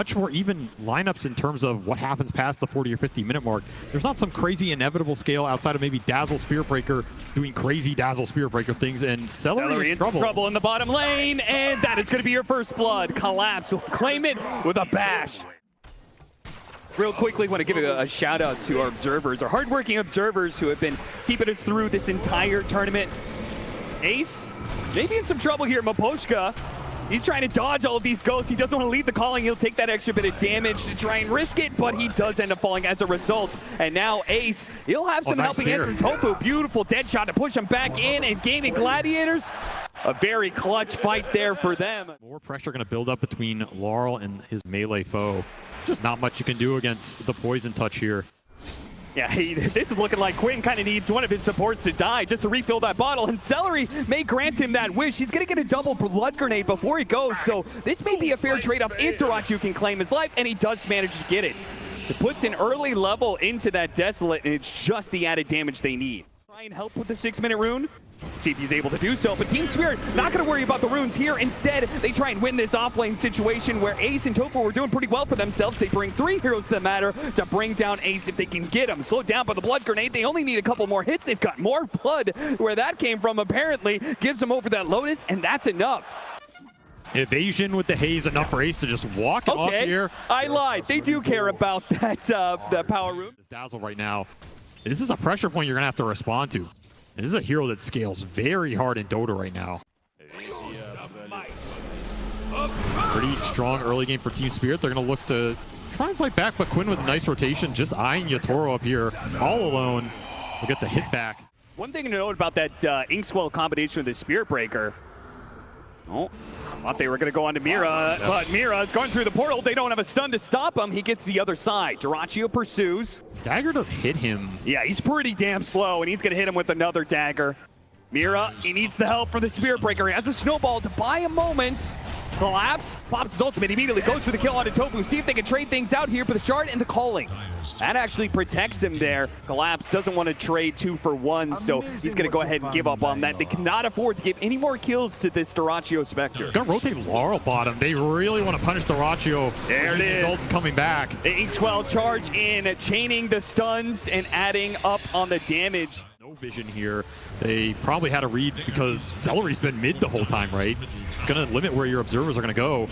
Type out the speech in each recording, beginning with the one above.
much more even lineups in terms of what happens past the 40 or 50 minute mark. There's not some crazy inevitable scale outside of maybe Dazzle Spirit Breaker doing crazy Dazzle Spirit Breaker things, and Celery in trouble in the bottom lane, and that is going to be your first blood. Collapse will claim it with a bash. Real quickly, want to give a shout out to our observers, our hardworking observers who have been keeping us through this entire tournament. Ace, maybe in some trouble here. Miposhka, he's trying to dodge all of these ghosts. He doesn't want to leave the calling. He'll take that extra bit of damage to try and risk it, but he does end up falling as a result. And now Ace, he'll have some helping hand from Tofu. Beautiful dead shot to push him back in, and Gaming Gladiators, a very clutch fight there for them. More pressure going to build up between Laurel and his melee foe. Just not much you can do against the poison touch here. Yeah, this is looking like Quinn kind of needs one of his supports to die just to refill that bottle, and Celery may grant him that wish. He's going to get a double blood grenade before he goes, so this may be a fair trade-off if Dyrachyo can claim his life, and he does manage to get it. It puts an early level into that Desolate, and it's just the added damage they need. Try and help with the 6-minute rune. See if he's able to do so, but Team Spirit not going to worry about the runes here. Instead, they try and win this offlane situation where Ace and Tofu were doing pretty well for themselves. They bring 3 heroes to the matter to bring down Ace if they can get him. Slowed down by the blood grenade. They only need a couple more hits. They've got more blood. Where that came from apparently gives them over that Lotus, and that's enough. Evasion with the haze, enough for Ace to just walk off here. I lied. They do care about that power rune. This Dazzle right now, this is a pressure point you're going to have to respond to. This is a hero that scales very hard in Dota right now. Pretty strong early game for Team Spirit. They're going to look to try and fight back, but Quinn with a nice rotation, just eyeing Yatoro up here all alone. We'll get the hit back. One thing to note about that Inkswell combination with the Spirit Breaker. Oh, thought they were going to go on to Mira, but Mira is going through the portal. They don't have a stun to stop him. He gets the other side. Dyrachyo pursues. Dagger does hit him. Yeah, he's pretty damn slow, and he's going to hit him with another dagger. Mira, he needs the help from the Spirit Breaker. He has a snowball to buy a moment. Collapse, pops his ultimate, immediately goes for the kill onto Tofu. See if they can trade things out here for the shard and the calling. That actually protects him there. Collapse doesn't want to trade 2 for 1, so he's going to go ahead and give up on that. They cannot afford to give any more kills to this Dyrachyo Spectre. Gonna rotate Laurel bottom. They really want to punish Dyrachyo. There it is. Ult's coming back. The Inkswell charge in, chaining the stuns and adding up on the damage. No vision here. They probably had a read because Celery's been mid the whole time, right? Gonna limit where your observers are gonna go.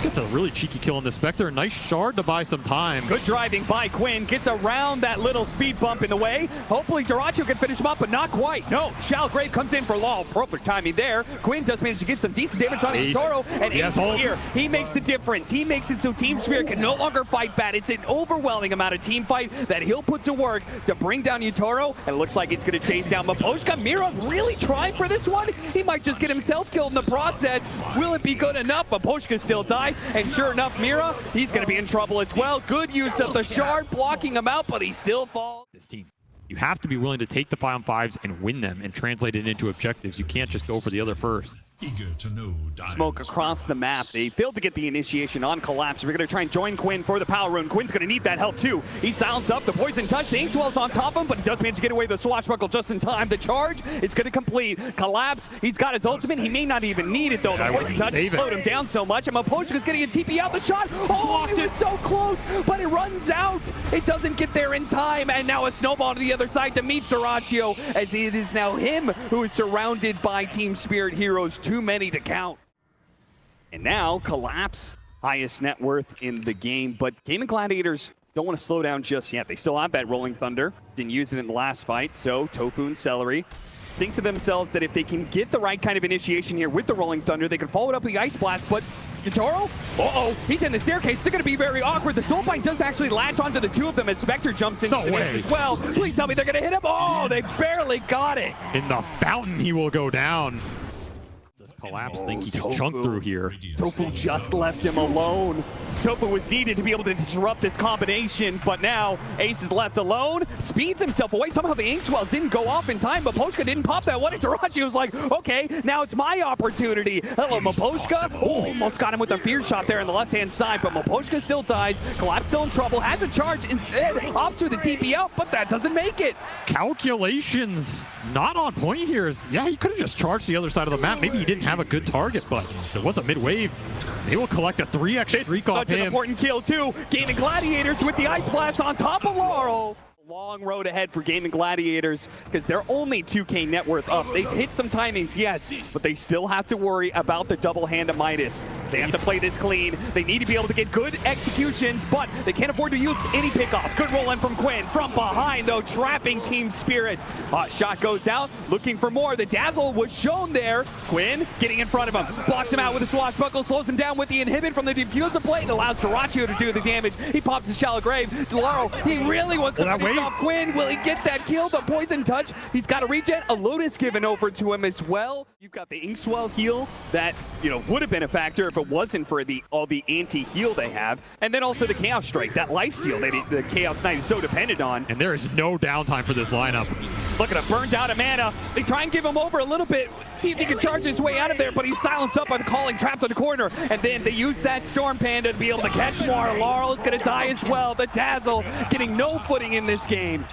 Gets a really cheeky kill on the Spectre. Nice shard to buy some time. Good driving by Quinn. Gets around that little speed bump in the way. Hopefully Dyrachyo can finish him up, but not quite. No, Shalgrave comes in for Law. Perfect timing there. Quinn does manage to get some decent damage on Yatoro, and Ace here, he makes the difference. He makes it so Team Spirit can no longer fight bad. It's an overwhelming amount of team fight that he'll put to work to bring down Yatoro, and it looks like it's going to chase down Miposhka. Mira really trying for this one. He might just get himself killed in the process. Will it be good enough? Miposhka still dies. And sure enough, Mira, he's going to be in trouble as well. Good use of the shard, blocking him out, but he still falls. This team, you have to be willing to take the 5-on-5s and win them and translate it into objectives. You can't just go for the other first. Eager to know Smoke across the map. They failed to get the initiation on Collapse. We're going to try and join Quinn for the power rune. Quinn's going to need that help too. He silenced up the poison touch. The Inkswell's on top of him, but he does manage to get away with the swashbuckle just in time. The charge, it's going to complete. Collapse, he's got his ultimate. He may not even need it though. The poison touch slowed him down so much. And Miposhka's getting a TP out the shot. Oh, it was so close, but it runs out. It doesn't get there in time. And now a snowball to the other side to meet Dyrachyo, as it is now him who is surrounded by Team Spirit heroes. Too many to count. And now Collapse, highest net worth in the game, but Gaming Gladiators don't want to slow down just yet. They still have that Rolling Thunder. Didn't use it in the last fight, so Tofu and Celery think to themselves that if they can get the right kind of initiation here with the Rolling Thunder, they can follow it up with the Ice Blast, but Yatoro? Uh-oh, he's in the staircase. It's going to be very awkward. The Soulbind does actually latch onto the 2 of them as Spectre jumps into the mix as well. Please tell me they're going to hit him. Oh, they barely got it. In the fountain, he will go down. Collapse think he can chunk through here. Tofu just left him alone. Tofu was needed to be able to disrupt this combination, but now Ace is left alone, speeds himself away. Somehow the Inkswell didn't go off in time. Miposhka didn't pop that one, and Dyrachyo was like, okay, now it's my opportunity. Hello, Miposhka. Oh, almost got him with a fear shot there on the left-hand side, but Miposhka still dies. Collapse still in trouble, has a charge instead, off to the TP out, but that doesn't make it. Calculations not on point here. Yeah, he could have just charged the other side of the map. Maybe he didn't have have a good target, but there was a mid-wave. They will collect a 3x streak off Such an him. important kill too. Gaming Gladiators with the Ice Blast on top of Laurel. Long road ahead for Gaming Gladiators because they're only 2K net worth up. They hit some timings, yes, but they still have to worry about the double hand of Midas. They have to play this clean. They need to be able to get good executions, but they can't afford to use any pickoffs. Good roll in from Quinn. From behind, though, trapping Team Spirit. Shot goes out, looking for more. The Dazzle was shown there. Quinn getting in front of him. Blocks him out with a swashbuckle, slows him down with the inhibit from the diffuser plate, and allows Dyrachyo to do the damage. He pops a shallow grave. Laurel, he really wants to finish off Quinn. Will he get that kill? The poison touch. He's got a regen. A Lotus given over to him as well. You've got the Inkswell heal that, would have been a factor if it wasn't for all the anti-heal they have. And then also the Chaos Strike, that lifesteal that the Chaos Knight is so dependent on. And there is no downtime for this lineup. Look at him, burned out of mana. They try and give him over a little bit, see if he can charge his way out of there, but he's silenced up on calling, trapped on the corner. And then they use that Storm Panda to be able to catch more. Laurel is going to die as well. The Dazzle getting no footing in this game.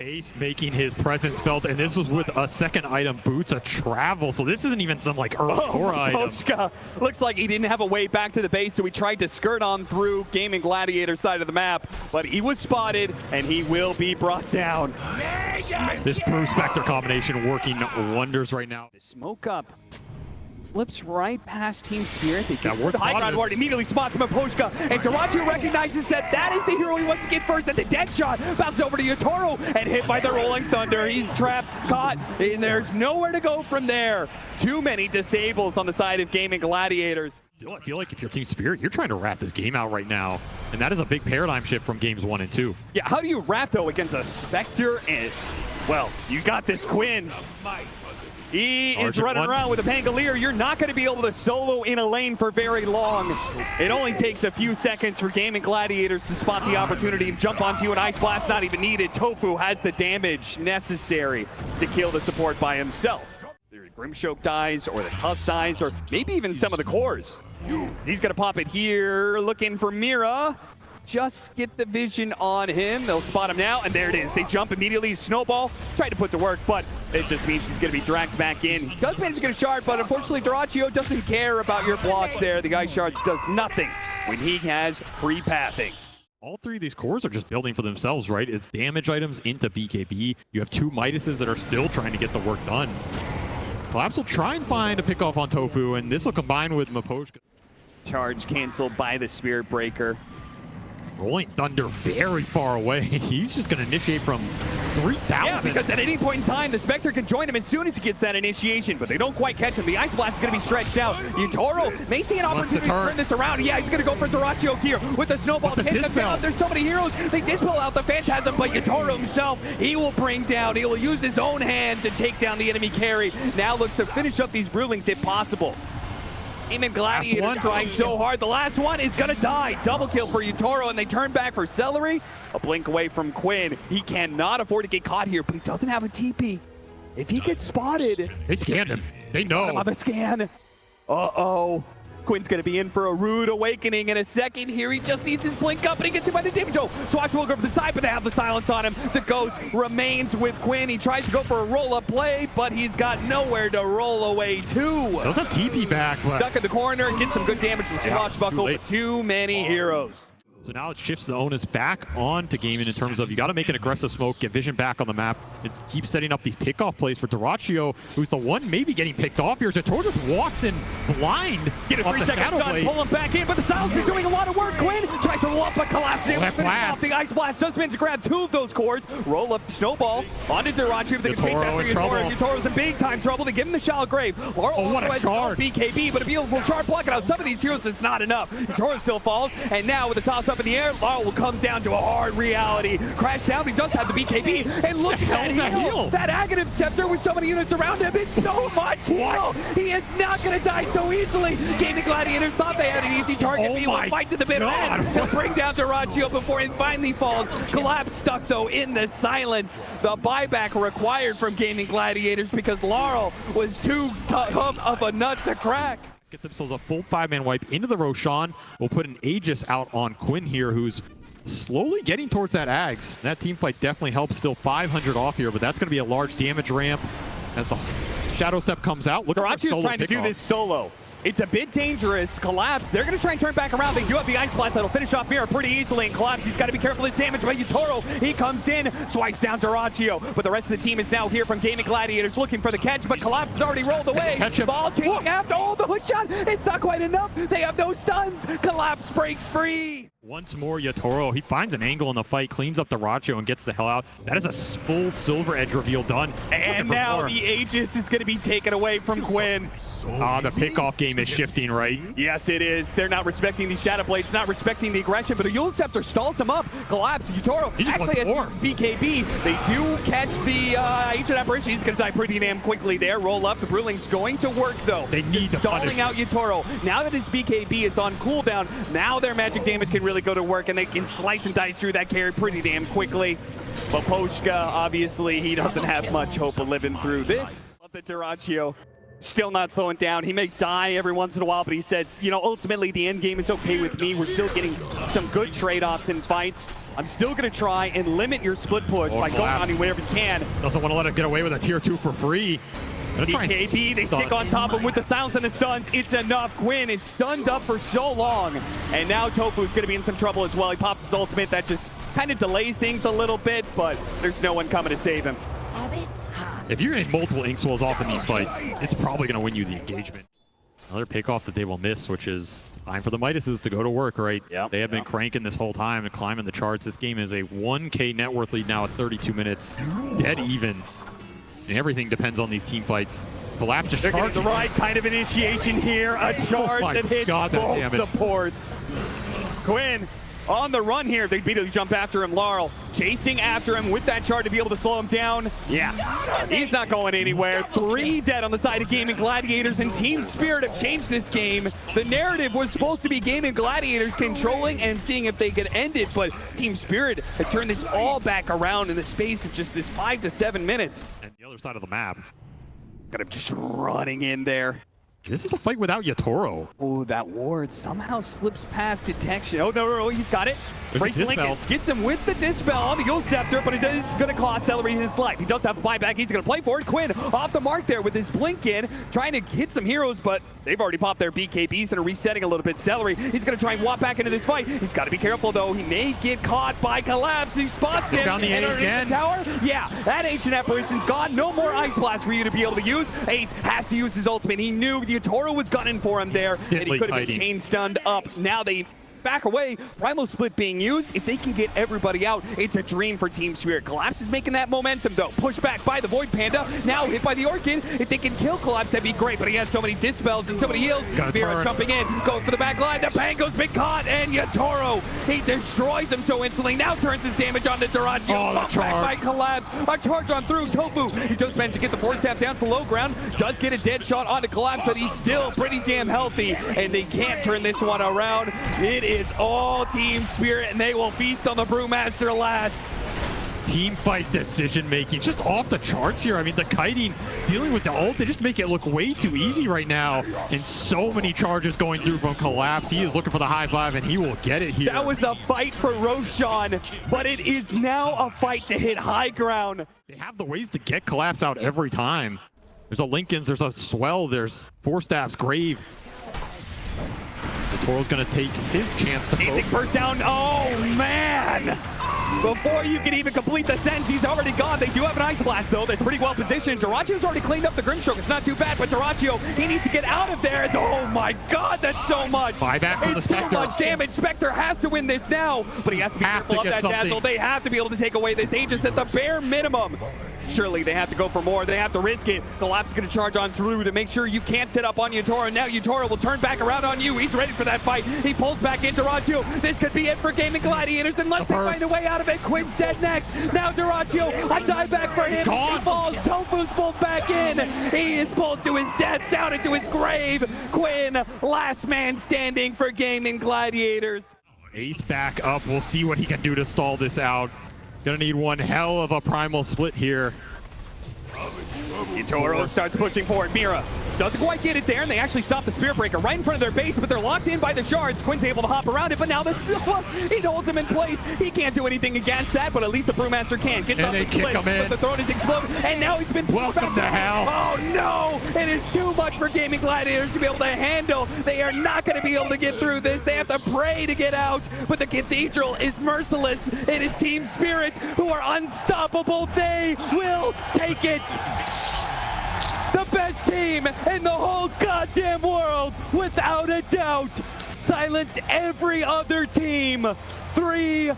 Ace making his presence felt, and this was with a second item, Boots of Travel. So this isn't even some like Aurora item. Poshka looks like he didn't have a way back to the base, so he tried to skirt on through Gaming Gladiator side of the map, but he was spotted, and he will be brought down. This Brew Spectre combination working wonders right now. The smoke up. Slips right past Team Spirit. They That get worked the high ground ward, immediately spots him at Poshka, and Dyrachyo recognizes that is the hero he wants to get first, and the dead shot bounces over to Yotaro and hit by the Rolling Thunder. He's trapped, caught, and there's nowhere to go from there. Too many disables on the side of Gaming Gladiators. Still, I feel like if you're Team Spirit, you're trying to wrap this game out right now, and that is a big paradigm shift from games 1 and 2. Yeah, how do you wrap though against a Spectre? And well, you got this Quinn. He is running around with a Pangolier. You're not going to be able to solo in a lane for very long. It only takes a few seconds for Gaming Gladiators to spot the opportunity and jump onto you. An Ice Blast not even needed. Tofu has the damage necessary to kill the support by himself. Either Grimshoke dies, or the Tusk dies, or maybe even some of the cores. He's going to pop it here, looking for Mira. Just get the vision on him. They'll spot him now, and there it is. They jump immediately. Snowball tried to put to work, but it just means he's going to be dragged back in. He does manage to get a shard, but unfortunately, Dyrachyo doesn't care about your blocks there. The Ice Shards does nothing when he has free pathing. All three of these cores are just building for themselves, right? It's damage items into BKB. You have two Midases that are still trying to get the work done. Collapse will try and find a pick off on Tofu, and this will combine with Miposhka. Charge canceled by the Spirit Breaker. Rolling Thunder very far away. He's just going to initiate from 3,000. Yeah, because at any point in time, the Spectre can join him as soon as he gets that initiation, but they don't quite catch him. The Ice Blast is going to be stretched out. Yutaro may see an opportunity to turn this around. Yeah, he's going to go for Dyrachyo here with the Snowball. Take them down. There's so many heroes. They dispel out the Phantasm, but Yutaro himself, he will bring down. He will use his own hand to take down the enemy carry. Now looks to finish up these Brewlings if possible. Gaming Gladiators trying so hard. The last one is going to die. Double kill for Yutaro, and they turn back for Celery. A blink away from Quinn. He cannot afford to get caught here, but he doesn't have a TP. If he gets spotted... They scanned him. They know. Another scan. Uh-oh. Quinn's going to be in for a rude awakening in a second here. He just needs his blink up, and he gets hit by the damage. Oh, Swashbuckle go to the side, but they have the silence on him. The Ghost remains with Quinn. He tries to go for a roll-up play, but he's got nowhere to roll away to. Does have TP back, but... Stuck in the corner and gets some good damage with Swashbuckle, but too many heroes. So now it shifts the onus back onto Gaming in terms of you got to make an aggressive smoke, get vision back on the map. It keeps setting up these pickoff plays for Dyrachyo, who's the one maybe getting picked off here. Zator just walks in blind. Get a 3 second stun, pull him back in, but the silence is doing a lot of work. Quinn tries to roll up, but collapses. The Ice Blast does manage to grab 2 of those cores. Roll up Snowball onto Dyrachyo. They can chase after Yutaro. Yutaro's in big time trouble. They give him the shallow grave. Oh, what a shard. BKB, but a beautiful shard blocking out some of these heroes. It's not enough. Yutaro still falls, and now with the toss up in the air, Laurel will come down to a hard reality. Crash down, he does have the BKB, and look at that heal. That Aghanim Scepter with so many units around him, it's so much heal. He is not going to die so easily. Gaming Gladiators thought they had an easy target. He will fight to the bitter end. He'll bring down Dyrachyo before he finally falls. Collapse stuck, though, in the silence. The buyback required from Gaming Gladiators because Laurel was too tough of a nut to crack. Get themselves a full 5-man wipe into the Roshan. We'll put an Aegis out on Quinn here, who's slowly getting towards that Ags. That team fight definitely helps. Still 500 off here, but that's going to be a large damage ramp as the Shadow Step comes out. Look at Durachio's trying to do this solo. It's a bit dangerous. Collapse, they're going to try and turn back around. They do have the Ice Blast that'll finish off Mira pretty easily. And Collapse, he's got to be careful of his damage by Yatoro. He comes in, swipes down Durachio. But the rest of the team is now here from Gaming Gladiators looking for the catch. But Collapse has already rolled away. Catch him. Ball chasing after. Oh, the hook shot. It's not quite enough. They have no stuns. Collapse breaks free. Once more, Yatoro, he finds an angle in the fight, cleans up Durachio, and gets the hell out. That is a full Silver Edge reveal done. And now the Aegis is going to be taken away from Quinn. The pickoff game is shifting, right? Yes, it is. They're not respecting these Shadow Blades, not respecting the aggression, but Eul's Scepter stalls him up. Collapse, Yatoro, actually has BKB. They do catch the Ancient Apparition. He's going to die pretty damn quickly there. Roll up. The Brewling's going to work, though. They need to punish stalling out Yatoro. Now that his BKB is on cooldown, now their magic damage can really go to work, and they can slice and dice through that carry pretty damn quickly. But Poshka, obviously, he doesn't have much hope of living through this. Love that Durachio still not slowing down. He may die every once in a while, but he says, you know, ultimately the end game is okay with me. We're still getting some good trade-offs in fights. I'm still going to try and limit your split push by going on him wherever you can. Doesn't want to let him get away with a tier 2 for free. BKB, they stick on top of him with the silence and the stuns. It's enough. Quinn is stunned up for so long. And now Tofu is going to be in some trouble as well. He pops his ultimate. That just kind of delays things a little bit, but there's no one coming to save him. If you're getting multiple ink swells off in these fights, it's probably going to win you the engagement. Another pickoff that they will miss, which is time for the Midases to go to work, right? Yep, they have been cranking this whole time and climbing the charts. This game is a 1K net worth lead now at 32 minutes. Dead even. And everything depends on these team fights. Collapse just charging. The right kind of initiation here. A charge that hits both supports. Quinn on the run here. They immediately jump after him. Laurel chasing after him with that shard to be able to slow him down. Yeah, he's not going anywhere. 3 dead on the side of Gaming Gladiators, and Team Spirit have changed this game. The narrative was supposed to be Gaming Gladiators controlling and seeing if they could end it, but Team Spirit had turned this all back around in the space of just this 5 to 7 minutes. And the other side of the map. Got him just running in there. This is a fight without Yatoro. Oh, that ward somehow slips past detection. Oh, no, he's got it. Brace Lincoln gets him with the Dispel on the Eul Scepter, but it is going to cost Celery his life. He does have a buyback. He's going to play for it. Quinn off the mark there with his blink in, trying to hit some heroes, but they've already popped their BKBs and are resetting a little bit. Celery, he's going to try and walk back into this fight. He's got to be careful, though. He may get caught by Collapse. He spots him. Down the A again. The tower. Yeah, that Ancient Apparition's gone. No more Ice Blast for you to be able to use. Ace has to use his ultimate. He knew the Yatoro was gunning for him there, and he could have been chain stunned up. Now they back away. Primal Split being used. If they can get everybody out, it's a dream for Team Spirit. Collapse is making that momentum, though. Pushed back by the Void Panda. Now hit by the Orchid. If they can kill Collapse, that'd be great, but he has so many dispels and so many heals. Mira jumping in, going for the back line. The Pango's been caught, and Yatoro, he destroys him so instantly. Now turns his damage onto Durachio. Oh, the charge. Back by Collapse. A charge on through. Tofu, he just managed to get the Force Staff down to low ground. Does get a dead shot onto Collapse, but he's still pretty damn healthy, and they can't turn this one around. It is all Team Spirit, and they will feast on the Brewmaster last. Team fight decision making just off the charts here. I mean, the kiting dealing with the ult, they just make it look way too easy right now, and so many charges going through from Collapse. He is looking for the high five, and he will get it here. That was a fight for Roshan, but it is now a fight to hit high ground. They have the ways to get Collapse out every time. There's a Lincoln's, there's a Swell, there's Four Staff's Grave. Toro's gonna take his chance to poke. First down. Oh man! Before you can even complete the sentence, he's already gone. They do have an Ice Blast, though. That's pretty well positioned. Durachio's already cleaned up the Grimstroke. It's not too bad, but Durachio, he needs to get out of there. Oh my god, that's so much. Buyback from the Spectre. Too much damage. Spectre has to win this now, but he has to be careful of that dazzle. They have to be able to take away this Aegis at the bare minimum. Surely they have to go for more. They have to risk it. Collapse is going to charge on through to make sure you can't set up on Yatoro. Now Yatoro will turn back around on you. He's ready for that fight. He pulls back into Durachio. This could be it for Gaming Gladiators unless they find a way out of it. Quinn's dead next. Now Durachio, a dive back for him. He falls. Tofu's pulled back in. He is pulled to his death, down into his grave. Quinn, last man standing for Gaming Gladiators. Ace back up. We'll see what he can do to stall this out. Gonna need one hell of a Primal Split here. eToro starts pushing forward. Mira doesn't quite get it there, and they actually stop the Spirit Breaker right in front of their base, but they're locked in by the shards. Quinn's able to hop around it, but now he holds him in place. He can't do anything against that, but at least the Brewmaster can. Gets And they kick him in. but the throne is exploded, and now he's been Welcome to hell. Oh no! It is too much for Gaming Gladiators to be able to handle. They are not going to be able to get through this. They have to pray to get out, but the Cathedral is merciless. It is Team Spirit who are unstoppable. They will take it. The best team in the whole goddamn world, without a doubt. Silence every other team. 3-0.